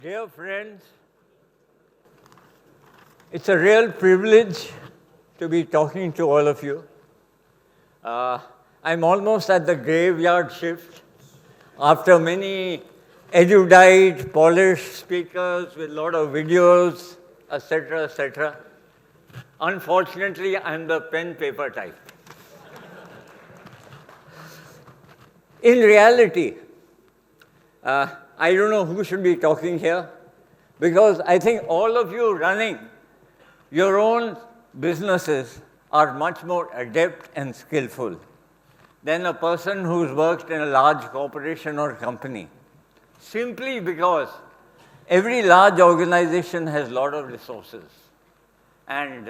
Dear friends, it's a real privilege to be talking to all of you. I'm almost at the graveyard shift after many erudite, polished speakers with a lot of videos, etc., etc. Unfortunately, I'm the pen-paper type. In reality, I don't know who should be talking here, because I think all of you running your own businesses are much more adept and skillful than a person who's worked in a large corporation or company, simply because every large organization has a lot of resources. And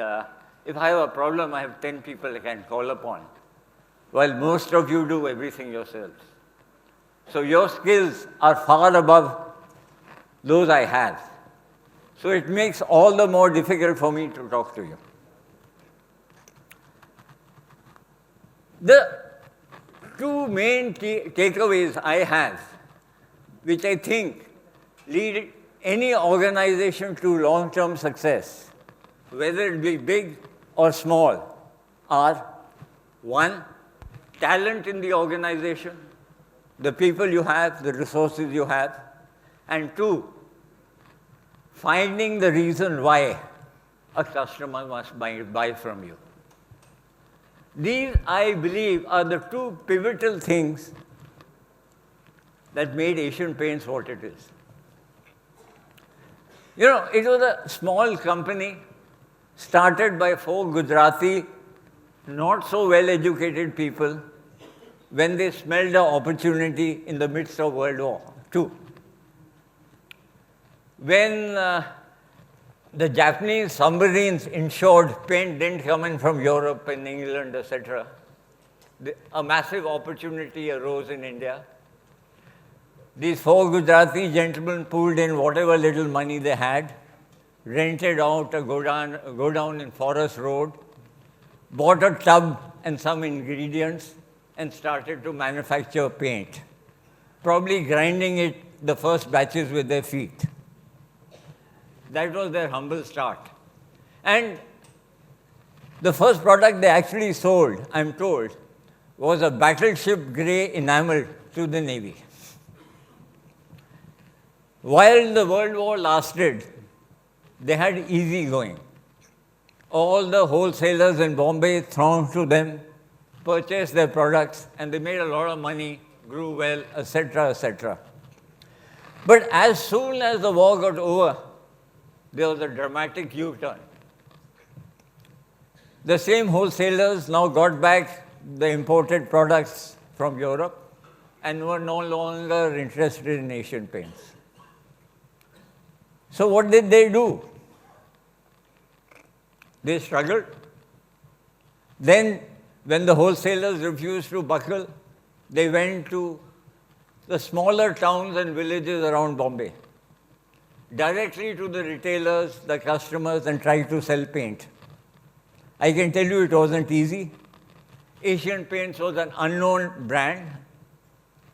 if I have a problem, I have 10 people I can call upon, while most of you do everything yourselves. So your skills are far above those I have. So it makes all the more difficult for me to talk to you. The two main takeaways I have, which I think lead any organization to long-term success, whether it be big or small, are: one, talent in the organization, the people you have, the resources you have, and two, finding the reason why a customer must buy from you. These, I believe, are the two pivotal things that made Asian Paints what it is. You know, it was a small company started by 4 Gujarati, not so well-educated people when they smelled an opportunity in the midst of World War II. When the Japanese submarines ensured paint didn't come in from Europe and England, etc., a massive opportunity arose in India. These 4 Gujarati gentlemen pooled in whatever little money they had, rented out a godown in Forest Road, bought a tub and some ingredients, and started to manufacture paint, probably grinding it, the first batches, with their feet. That was their humble start. And the first product they actually sold, I'm told, was a battleship grey enamel to the Navy. While the World War lasted, they had easy going. All the wholesalers in Bombay thronged to them, purchased their products, and they made a lot of money, grew well, etc., etc. But as soon as the war got over, there was a dramatic U-turn. The same wholesalers now got back the imported products from Europe and were no longer interested in Asian paints. So what did they do? They struggled. Then, when the wholesalers refused to buckle, they went to the smaller towns and villages around Bombay, directly to the retailers, the customers, and tried to sell paint. I can tell you it wasn't easy. Asian Paints was an unknown brand,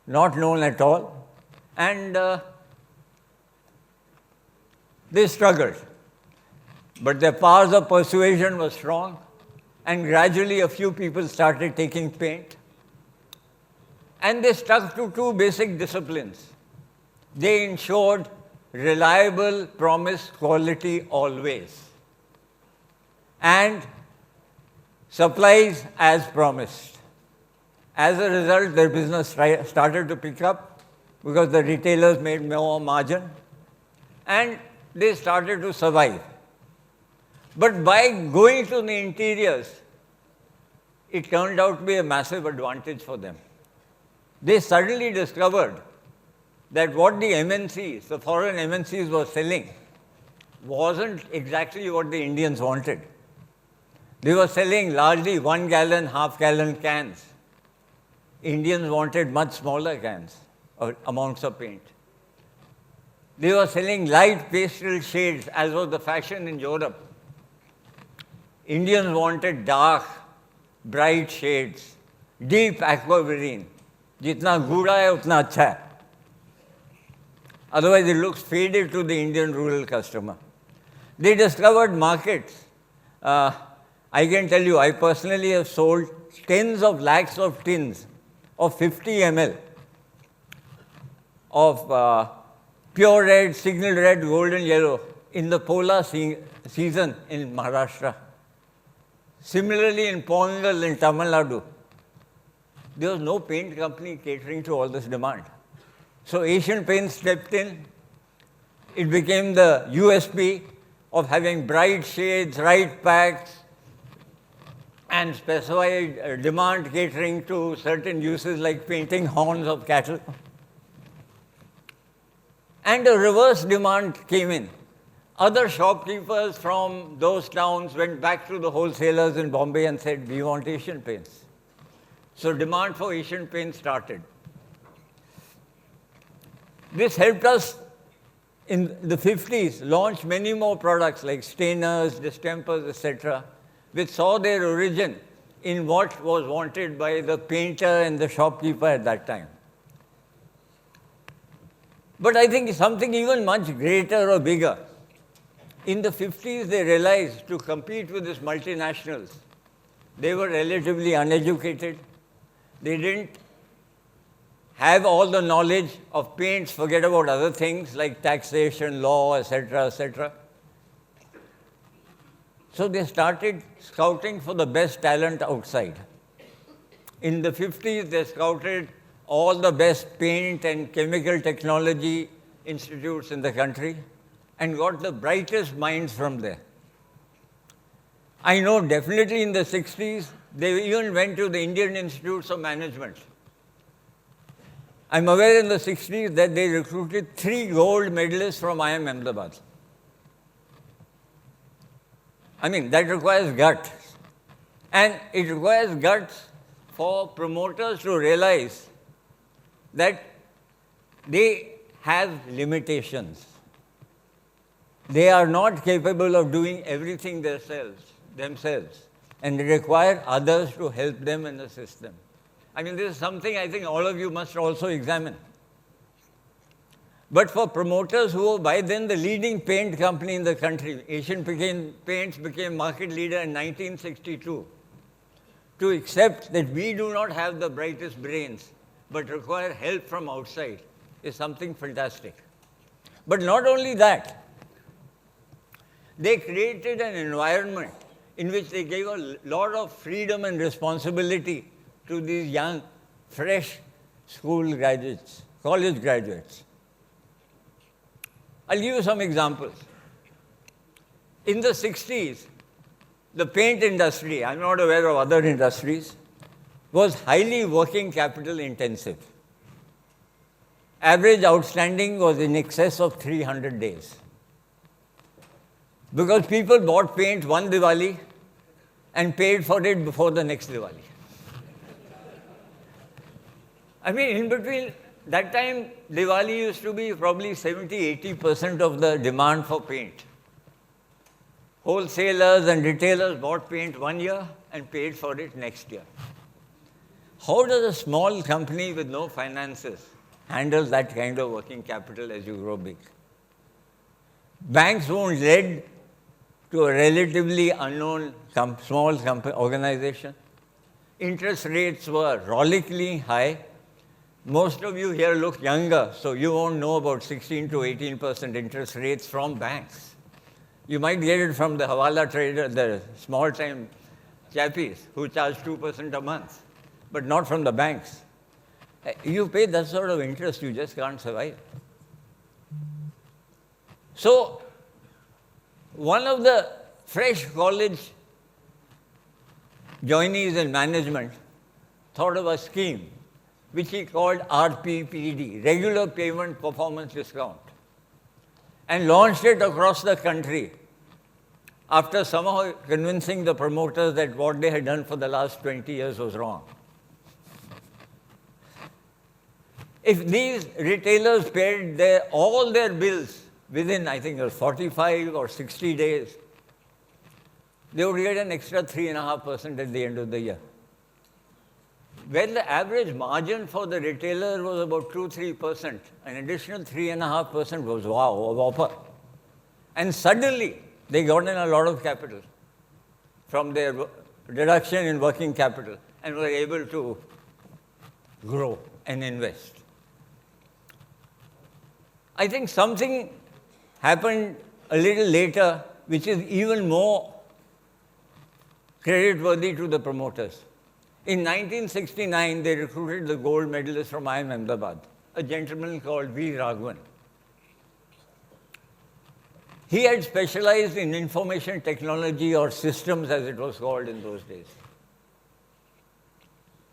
not known at all, and they struggled. But their powers of persuasion were strong, and gradually a few people started taking paint. And they stuck to 2 basic disciplines. They ensured reliable, promised quality always, and supplies as promised. As a result, their business started to pick up because the retailers made more margin, and they started to survive. But by going to the interiors, it turned out to be a massive advantage for them. They suddenly discovered that what the MNCs, the foreign MNCs, were selling wasn't exactly what the Indians wanted. They were selling largely 1 gallon, half-gallon cans. Indians wanted much smaller cans or amounts of paint. They were selling light pastel shades, as was the fashion in Europe. Indians wanted dark, bright shades, deep aquamarine. Jitna gooda hai, utna acha hai. Otherwise, it looks faded to the Indian rural customer. They discovered markets. I can tell you, I personally have sold tens of lakhs of tins of 50 ml of pure red, signal red, golden yellow in the Pola season in Maharashtra. Similarly, in Pongal in Tamil Nadu, there was no paint company catering to all this demand. So Asian Paints stepped in. It became the USP of having bright shades, right packs, and specified demand catering to certain uses like painting horns of cattle. And a reverse demand came in. Other shopkeepers from those towns went back to the wholesalers in Bombay and said, we want Asian Paints. So demand for Asian Paints started. This helped us in the 50s launch many more products like stainers, distempers, etc., which saw their origin in what was wanted by the painter and the shopkeeper at that time. But I think something even much greater or bigger. In the 50s, they realized to compete with these multinationals, they were relatively uneducated. They didn't have all the knowledge of paints, forget about other things like taxation, law, etc., etc. So they started scouting for the best talent outside. In the 50s, they scouted all the best paint and chemical technology institutes in the country and got the brightest minds from there. I know definitely in the 60s, they even went to the Indian Institutes of Management. I'm aware in the 60s that they recruited 3 gold medalists from IIM Ahmedabad. I mean, that requires guts. And it requires guts for promoters to realize that they have limitations. They are not capable of doing everything themselves, and they require others to help them and assist them. I mean, this is something I think all of you must also examine. But for promoters who were by then the leading paint company in the country, Asian Paints became market leader in 1962, to accept that we do not have the brightest brains, but require help from outside is something fantastic. But not only that, they created an environment in which they gave a lot of freedom and responsibility to these young, fresh school graduates, college graduates. I'll give you some examples. In the 60s, the paint industry, I'm not aware of other industries, was highly working capital intensive. Average outstanding was in excess of 300 days. Because people bought paint one Diwali and paid for it before the next Diwali. I mean, in between, that time, Diwali used to be probably 70-80% of the demand for paint. Wholesalers and retailers bought paint one year and paid for it next year. How does a small company with no finances handle that kind of working capital as you grow big? Banks won't lend to a relatively unknown small organization. Interest rates were rollickingly high. Most of you here look younger, so you won't know about 16 to 18% interest rates from banks. You might get it from the Hawala trader, the small-time chappies who charge 2% a month, but not from the banks. You pay that sort of interest, you just can't survive. So, one of the fresh college joinees in management thought of a scheme which he called RPPD, Regular Payment Performance Discount, and launched it across the country after somehow convincing the promoters that what they had done for the last 20 years was wrong. If these retailers paid all their bills within, I think it was 45 or 60 days, they would get an extra 3.5% at the end of the year. where the average margin for the retailer was about 2-3%, an additional 3.5% was wow, a whopper. And suddenly, they got in a lot of capital from their reduction in working capital and were able to grow and invest. I think something happened a little later, which is even more credit-worthy to the promoters. In 1969, they recruited the gold medalist from IIM Ahmedabad, a gentleman called V. Raghavan. He had specialized in information technology, or systems as it was called in those days.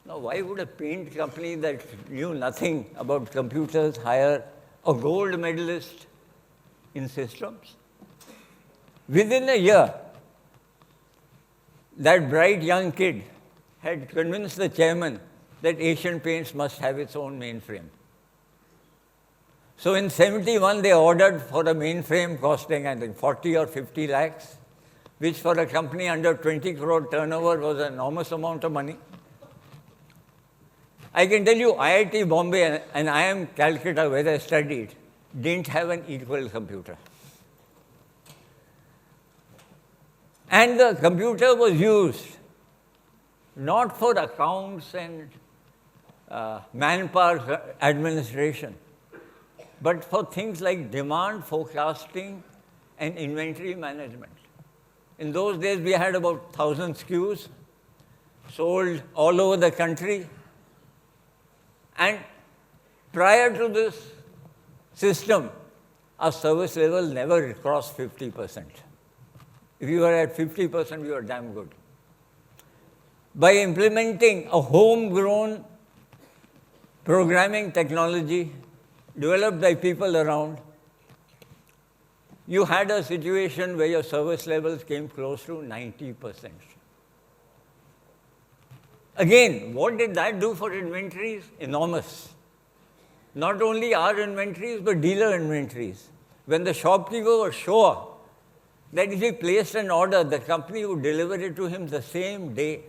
Now, why would a paint company that knew nothing about computers hire a gold medalist in systems? Within a year, that bright young kid had convinced the chairman that Asian Paints must have its own mainframe. So in 71, they ordered for a mainframe costing, I think, 40 or 50 lakhs, which for a company under 20 crore turnover was an enormous amount of money. I can tell you, IIT Bombay and IIM Calcutta, where I studied, didn't have an equal computer. And the computer was used not for accounts and manpower administration, but for things like demand forecasting and inventory management. In those days, we had about 1,000 SKUs sold all over the country. And prior to this system, our service level never crossed 50%. If you were at 50%, you were damn good. By implementing a homegrown programming technology developed by people around, you had a situation where your service levels came close to 90%. Again, what did that do for inventories? Enormous. Not only our inventories, but dealer inventories. When the shopkeeper was sure that if he placed an order, the company would deliver it to him the same day,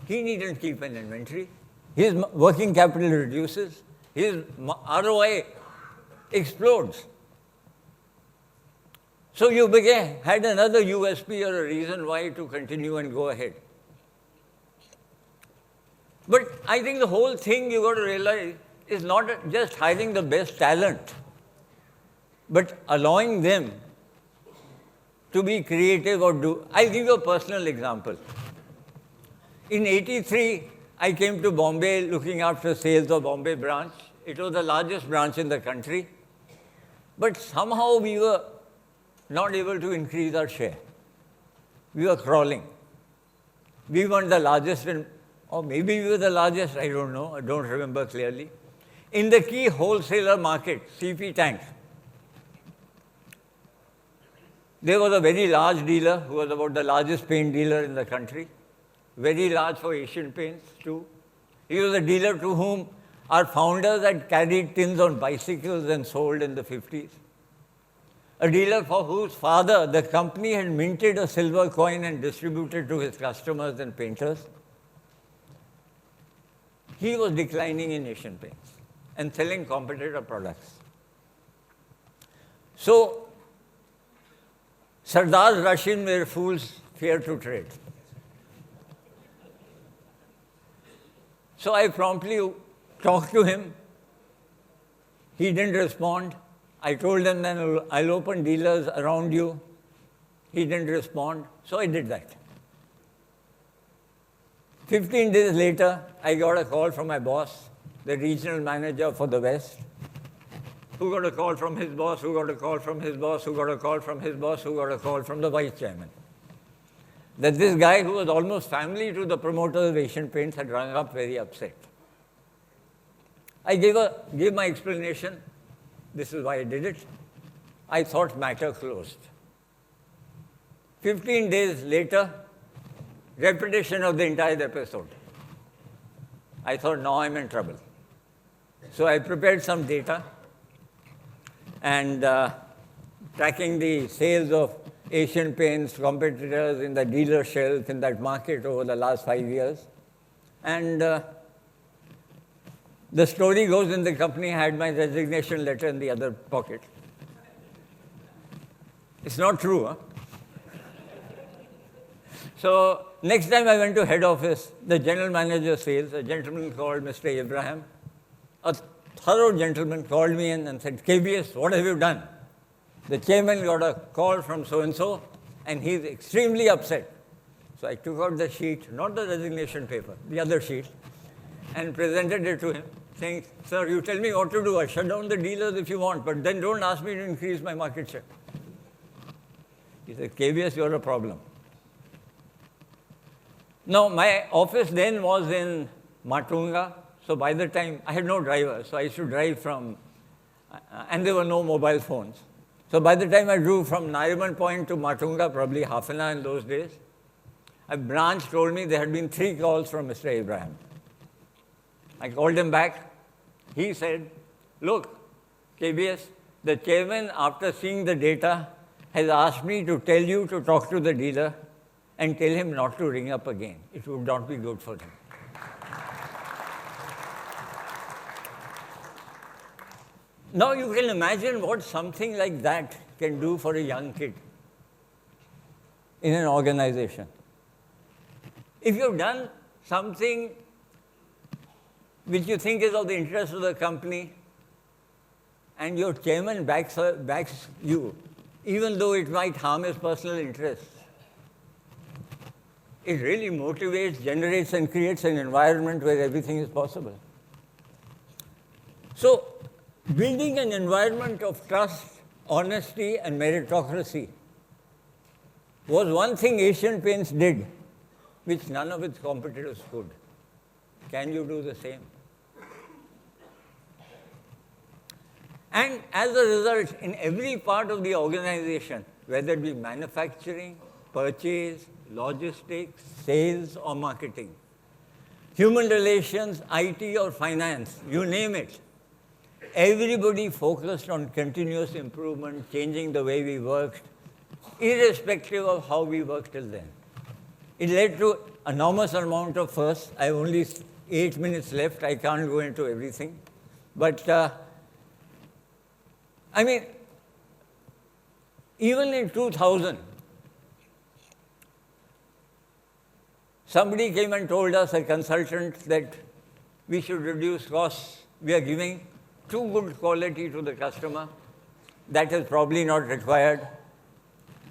he needn't keep an inventory. His working capital reduces. His ROI explodes. So you had another USP or a reason why to continue and go ahead. But I think the whole thing you got to realize is not just hiring the best talent, but allowing them to be creative or do. I'll give you a personal example. In '83, I came to Bombay looking after sales of Bombay branch. It was the largest branch in the country. But somehow we were not able to increase our share. We were crawling. We weren't the largest, or maybe we were the largest, I don't know, I don't remember clearly. In the key wholesaler market, CP Tank, there was a very large dealer who was about the largest paint dealer in the country. Very large for Asian Paints too. He was a dealer to whom our founders had carried tins on bicycles and sold in the 50s. A dealer for whose father the company had minted a silver coin and distributed to his customers and painters. He was declining in Asian Paints and selling competitor products. So, Sardars rush in where fools fear to tread. So I promptly talked to him. He didn't respond. I told him, then I'll open dealers around you. He didn't respond, so I did that. 15 days later, I got a call from my boss, the regional manager for the West, who got a call from his boss, who got a call from his boss, who got a call from his boss, who got a call from the vice chairman. That this guy who was almost family to the promoters of Asian Paints had rung up very upset. I gave my explanation. This is why I did it. I thought matter closed. 15 days later, repetition of the entire episode. I thought, now I'm in trouble. So I prepared some data and tracking the sales of Asian Paints competitors in the dealer shelf in that market over the last 5 years. And the story goes in the company had my resignation letter in the other pocket. It's not true, huh? So next time I went to head office, the general manager sales, a gentleman called Mr. Abraham, a thorough gentleman called me in and said, KBS, what have you done? The chairman got a call from so-and-so, and he's extremely upset. So I took out the sheet, not the resignation paper, the other sheet, and presented it to him, saying, sir, you tell me what to do. I'll shut down the dealers if you want, but then don't ask me to increase my market share. He said, KBS, you're a problem. Now, my office then was in Matunga, so by the time, I had no driver, so I used to drive from, and there were no mobile phones. So by the time I drove from Nariman Point to Matunga, probably half an hour in those days, a branch told me there had been 3 calls from Mr. Abraham. I called him back. He said, look, KBS, the chairman, after seeing the data, has asked me to tell you to talk to the dealer and tell him not to ring up again. It would not be good for him. Now you can imagine what something like that can do for a young kid in an organization. If you've done something which you think is of the interest of the company, and your chairman backs you, even though it might harm his personal interests, it really motivates, generates, and creates an environment where everything is possible. So, building an environment of trust, honesty, and meritocracy was one thing Asian Paints did, which none of its competitors could. Can you do the same? And as a result, in every part of the organization, whether it be manufacturing, purchase, logistics, sales, or marketing, human relations, IT, or finance, you name it, everybody focused on continuous improvement, changing the way we worked, irrespective of how we worked till then. It led to enormous amount of firsts. I have only 8 minutes left. I can't go into everything. But, I mean, even in 2000, somebody came and told us, a consultant, that we should reduce costs. We are giving too good quality to the customer. That is probably not required.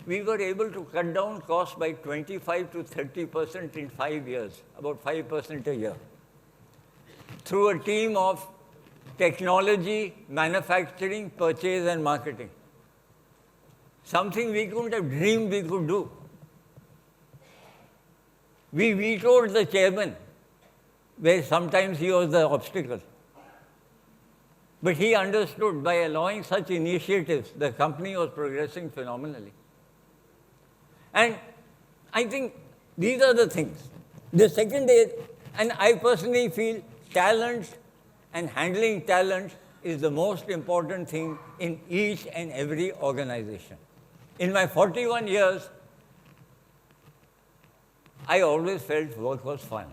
We were able to cut down costs by 25 to 30% in 5 years, about 5% a year, through a team of technology, manufacturing, purchase, and marketing. Something we couldn't have dreamed we could do. We vetoed the chairman, where sometimes he was the obstacle. But he understood by allowing such initiatives, the company was progressing phenomenally. And I think these are the things. The second is, and I personally feel talent and handling talent is the most important thing in each and every organization. In my 41 years, I always felt work was fun.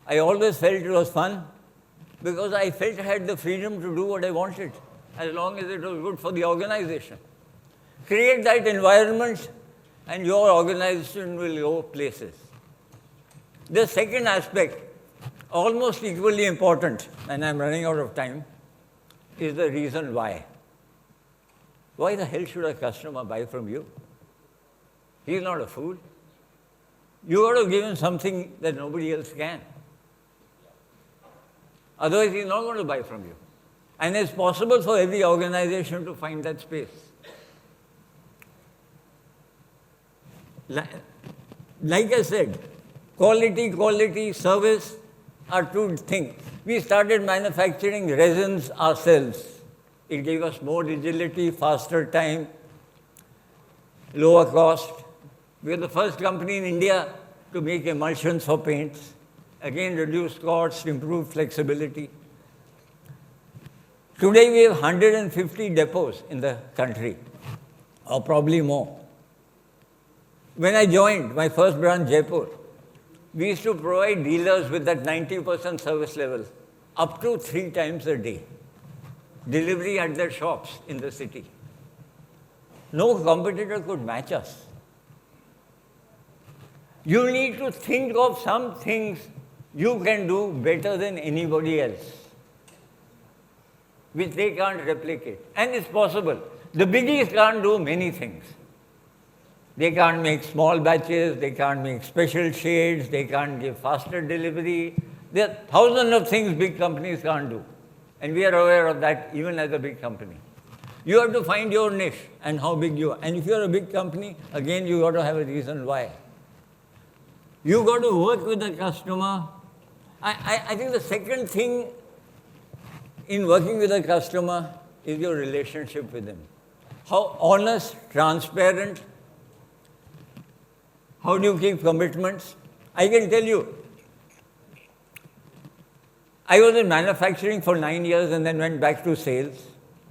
I always felt it was fun because I felt I had the freedom to do what I wanted, as long as it was good for the organization. Create that environment, and your organization will go places. The second aspect, almost equally important, and I'm running out of time, is the reason why. Why the hell should a customer buy from you? He's not a fool. You ought to give him something that nobody else can. Otherwise, he's not going to buy from you. And it's possible for every organization to find that space. Like I said, quality, service are two things. We started manufacturing resins ourselves. It gave us more agility, faster time, lower cost. We are the first company in India to make emulsions for paints. Again, reduced costs, improved flexibility. Today, we have 150 depots in the country, or probably more. When I joined my first branch, Jaipur, we used to provide dealers with that 90% service level up to 3 times a day. Delivery at their shops in the city. No competitor could match us. You need to think of some things you can do better than anybody else, which they can't replicate. And it's possible. The biggies can't do many things. They can't make small batches, they can't make special shades, they can't give faster delivery. There are thousands of things big companies can't do. And we are aware of that even as a big company. You have to find your niche and how big you are. And if you're a big company, again, you got to have a reason why. You got to work with the customer. I think the second thing in working with a customer is your relationship with him. How honest, transparent, how do you keep commitments? I can tell you, I was in manufacturing for 9 years and then went back to sales.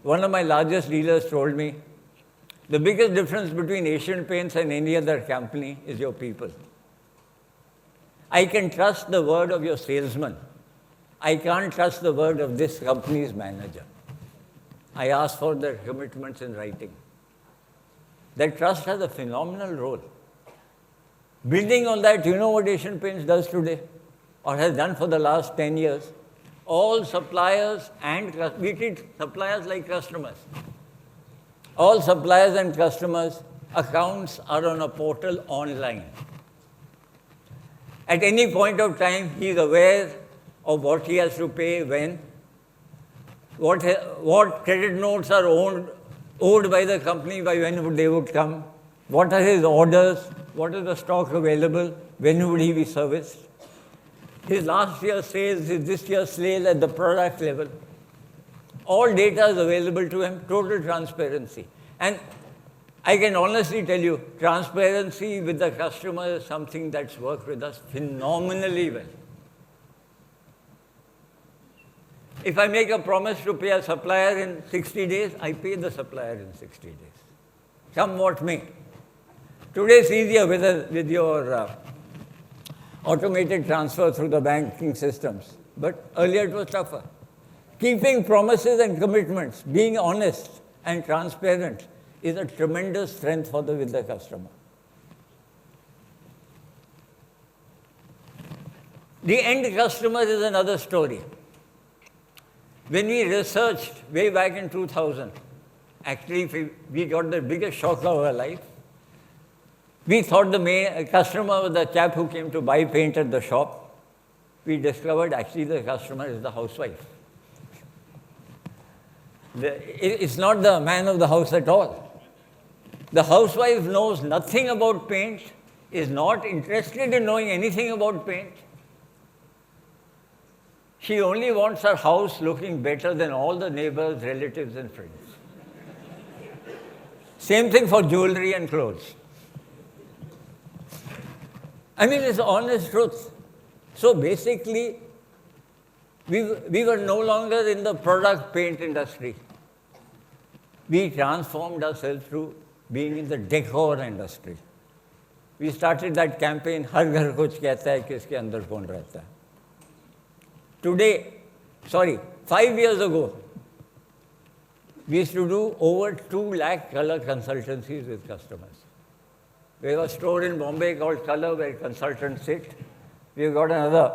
One of my largest dealers told me, the biggest difference between Asian Paints and any other company is your people. I can trust the word of your salesman. I can't trust the word of this company's manager. I ask for their commitments in writing. That trust has a phenomenal role. Building on that, you know what Asian Paints does today, or has done for the last 10 years? All suppliers and we treat suppliers like customers. All suppliers and customers' accounts are on a portal online. At any point of time, he is aware of what he has to pay when, what credit notes are owed by the company by when they would come, what are his orders, what is the stock available, when would he be serviced. His last year's sales, his this year's sale at the product level. All data is available to him, total transparency. And I can honestly tell you, transparency with the customer is something that's worked with us phenomenally well. If I make a promise to pay a supplier in 60 days, I pay the supplier in 60 days. Come what may. Today it's easier with your automated transfer through the banking systems. But earlier it was tougher. Keeping promises and commitments, being honest and transparent is a tremendous strength with the customer. The end customer is another story. When we researched way back in 2000, actually we got the biggest shock of our life. We thought the main customer was the chap who came to buy paint at the shop. We discovered actually the customer is the housewife. It's not the man of the house at all. The housewife knows nothing about paint, is not interested in knowing anything about paint. She only wants her house looking better than all the neighbors, relatives, and friends. Same thing for jewelry and clothes. I mean, it's honest truth. So basically, we were no longer in the product paint industry. We transformed ourselves to being in the decor industry. We started that campaign, Har Ghar Kuch Kehta Hai, Kiske Andar Kaun Rehta Hai. 5 years ago, we used to do over 2 lakh color consultancies with customers. We have a store in Bombay called Color where consultants sit. We've got another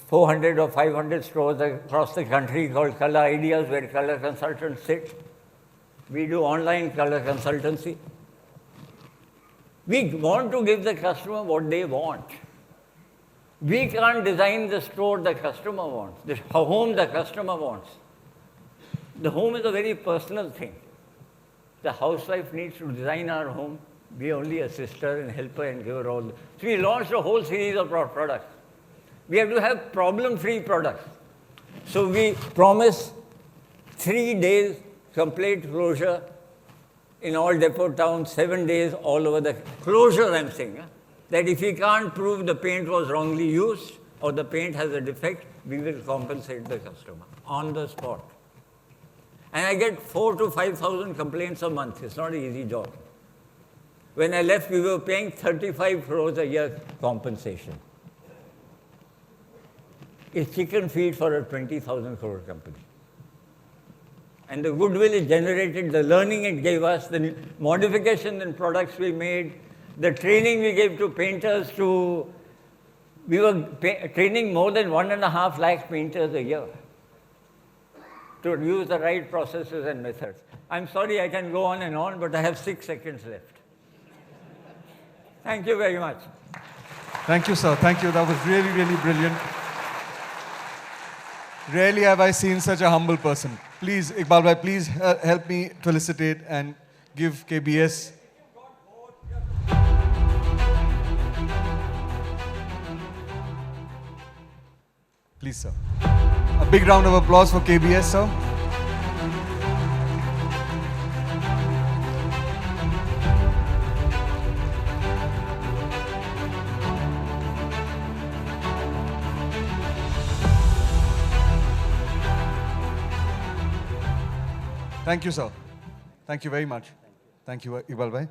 400 or 500 stores across the country called Color Ideas where color consultants sit. We do online color consultancy. We want to give the customer what they want. We can't design the store the customer wants, the home the customer wants. The home is a very personal thing. The housewife needs to design our home. We only assist her and help her and give her all. So we launched a whole series of products. We have to have problem-free products. So we promise 3 days complete closure in all depot towns, 7 days all over the closure, I'm saying. That if we can't prove the paint was wrongly used or the paint has a defect, we will compensate the customer on the spot. And I get 4,000 to 5,000 complaints a month. It's not an easy job. When I left, we were paying 35 crores a year compensation. is chicken feed for a 20,000 crore company. And the goodwill it generated, the learning it gave us, the modifications in products we made, the training we gave to painters we were training more than 1.5 lakh painters a year to use the right processes and methods. I'm sorry I can go on and on, but I have 6 seconds left. Thank you very much. Thank you, sir. Thank you. That was really, really brilliant. Rarely have I seen such a humble person. Please, Iqbal bhai, please help me felicitate and give KBS. Please, sir. A big round of applause for KBS, sir. Thank you, sir. Thank you very much. Thank you, Iqbal bhai.